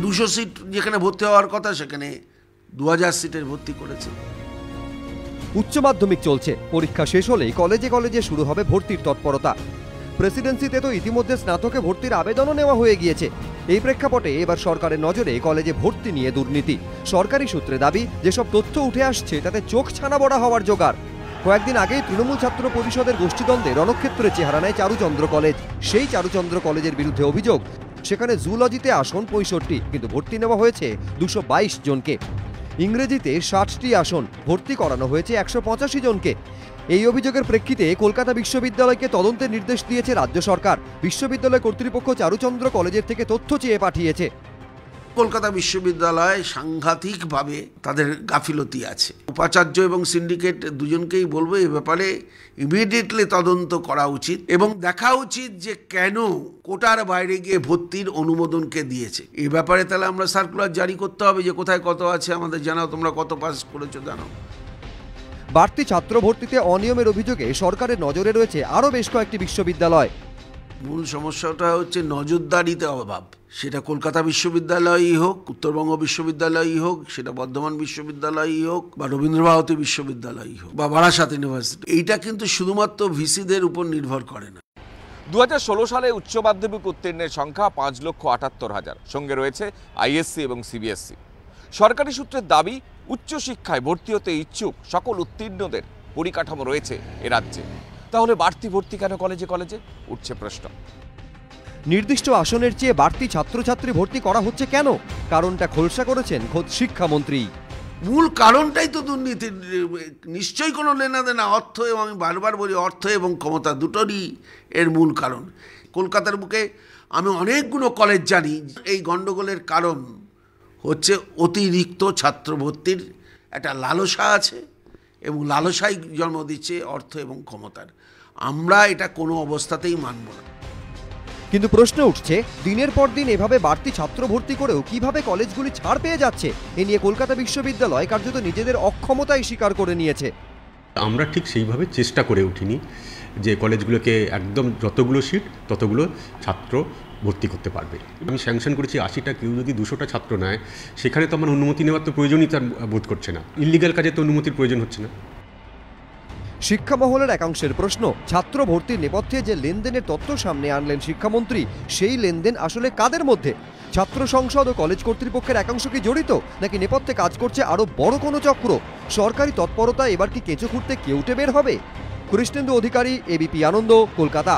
200 seat যেখানে ভর্তি হওয়ার কথা সেখানে 2000 সিটের ভর্তি করেছে। উচ্চ মাধ্যমিক চলছে, পরীক্ষা শেষ হলেই কলেজে কলেজে শুরু হবে ভর্তির তৎপরতা। প্রেসিডেন্সিতে তো ইতিমধ্যে স্নাতকে ভর্তির আবেদনও নেওয়া হয়ে গিয়েছে। এই প্রেক্ষাপটে এবার সরকারের নজরে কলেজে ভর্তি নিয়ে দুর্নীতি। সরকারি সূত্রে দাবি যেসব তথ্য উঠে আসছে তাতে চোখ ছানাবড়া হওয়ার জোগাড়। কয়েকদিন আগেই তৃণমূল ছাত্র পরিষদের গোষ্ঠীদ্বন্দ্বে রণক্ষেত্রে চেহারা নেয় চারুচন্দ্র কলেজ। সেই চারুচন্দ্র কলেজের বিরুদ্ধে অভিযোগ, সেখানে জুলজিতে আসন 65, কিন্তু ভর্তি নেওয়া হয়েছে 222 জনকে। ইংরেজিতে 60টি আসন, ভর্তি করানো হয়েছে 185 জনকে। এই অভিযোগের প্রেক্ষিতে কলকাতা বিশ্ববিদ্যালয়কে তদন্তের নির্দেশ দিয়েছে রাজ্য সরকার। বিশ্ববিদ্যালয় কর্তৃপক্ষ চারুচন্দ্র কলেজের থেকে তথ্য চেয়ে পাঠিয়েছে। কলকাতা বিশ্ববিদ্যালয় সাংঘাতিকভাবে তাদের গাফিলতি আছে। উপাচার্য এবং সিন্ডিকেট দুজনকেই বলবো এ ব্যাপারে ইমিডিয়েটলি তদন্ত করা উচিত এবং দেখা উচিত যে কেন কোটার বাইরে গিয়ে ভর্তির অনুমোদনকে দিয়েছে। এই ব্যাপারে তাহলে আমরা সার্কুলার জারি করতে হবে যে কোথায় কত আছে আমাদের জানাও, তোমরা কত পাস করেছো জানাও। বাড়তি ছাত্র ভর্তিতে অনিয়মের অভিযোগে সরকারের নজরে রয়েছে আরও বেশ কয়েকটি বিশ্ববিদ্যালয়। মূল সমস্যাটা হচ্ছে নজরদারিতে অভাব। সেটা কলকাতা বিশ্ববিদ্যালয়ই হোক, উত্তরবঙ্গ বিশ্ববিদ্যালয়ই হোক, সেটা বর্ধমান বিশ্ববিদ্যালয়ই হোক, বা রবীন্দ্রভারতী বিশ্ববিদ্যালয়ই হোক, বা বারাসাত ইউনিভার্সিটি। এইটা কিন্তু শুধুমাত্র ভিসিদের উপর নির্ভর করে না। 2016 সালে উচ্চ মাধ্যমিক উত্তীর্ণের সংখ্যা 5,78,000, সঙ্গে রয়েছে আইএসসি এবং সিবিএসসি। সরকারি সূত্রের দাবি, উচ্চশিক্ষায় ভর্তি হতে ইচ্ছুক সকল উত্তীর্ণদের পরিকাঠামো রয়েছে এ রাজ্যে। তাহলে বাড়তি ভর্তি কেন কলেজে কলেজে, উঠছে প্রশ্ন। নির্দিষ্ট আসনের চেয়ে বাড়তি ছাত্রছাত্রী ভর্তি করা হচ্ছে কেন? কারণটা খোলসা করেছেন খোদ শিক্ষামন্ত্রী। মূল কারণটাই তো দুর্নীতির। নিশ্চয়ই কোনো লেনাদেনা, অর্থ, এবং আমি বারবার বলি অর্থ এবং ক্ষমতা দুটোরই এর মূল কারণ। কলকাতার বুকে আমি অনেকগুলো কলেজ জানি। এই গণ্ডগোলের কারণ হচ্ছে অতিরিক্ত ছাত্র ভর্তির একটা লালসা আছে, এবং লালসাই জন্ম দিচ্ছে অর্থ এবং ক্ষমতার। আমরা এটা কোনো অবস্থাতেই মানব না। কিন্তু প্রশ্ন উঠছে, দিনের পর দিন এভাবে বাড়তি ছাত্র ভর্তি করেও কিভাবে কলেজগুলি ছাড় পেয়ে যাচ্ছে? এ নিয়ে কলকাতা বিশ্ববিদ্যালয় কার্যত নিজেদের অক্ষমতাই স্বীকার করে নিয়েছে। আমরা ঠিক সেইভাবে চেষ্টা করে উঠিনি যে কলেজগুলোকে একদম যতগুলো সিট ততগুলো ছাত্র ভর্তি করতে পারবে। আমি স্যাংশন করেছি 80টা, কেউ যদি 200টা ছাত্র নেয় সেখানে তো আমার অনুমতি নেওয়ার তো প্রয়োজনীয়তা বোধ করছে না। ইলিগাল কাজে তো অনুমতির প্রয়োজন হচ্ছে না। শিক্ষা মহলের একাংশের প্রশ্ন, ছাত্র ভর্তির নেপথ্যে যে লেনদেনের তথ্য সামনে আনলেন শিক্ষামন্ত্রী, সেই লেনদেন আসলে কাদের মধ্যে? ছাত্র সংসদ ও কলেজ কর্তৃপক্ষের একাংশ কি জড়িত, নাকি নেপথ্যে কাজ করছে আরও বড় কোনো চক্র? সরকারি তৎপরতা এবার কি কেঁচো খুঁড়তে কেউটে বের হবে? কৃষ্ণেন্দু অধিকারী, এবিপি আনন্দ, কলকাতা।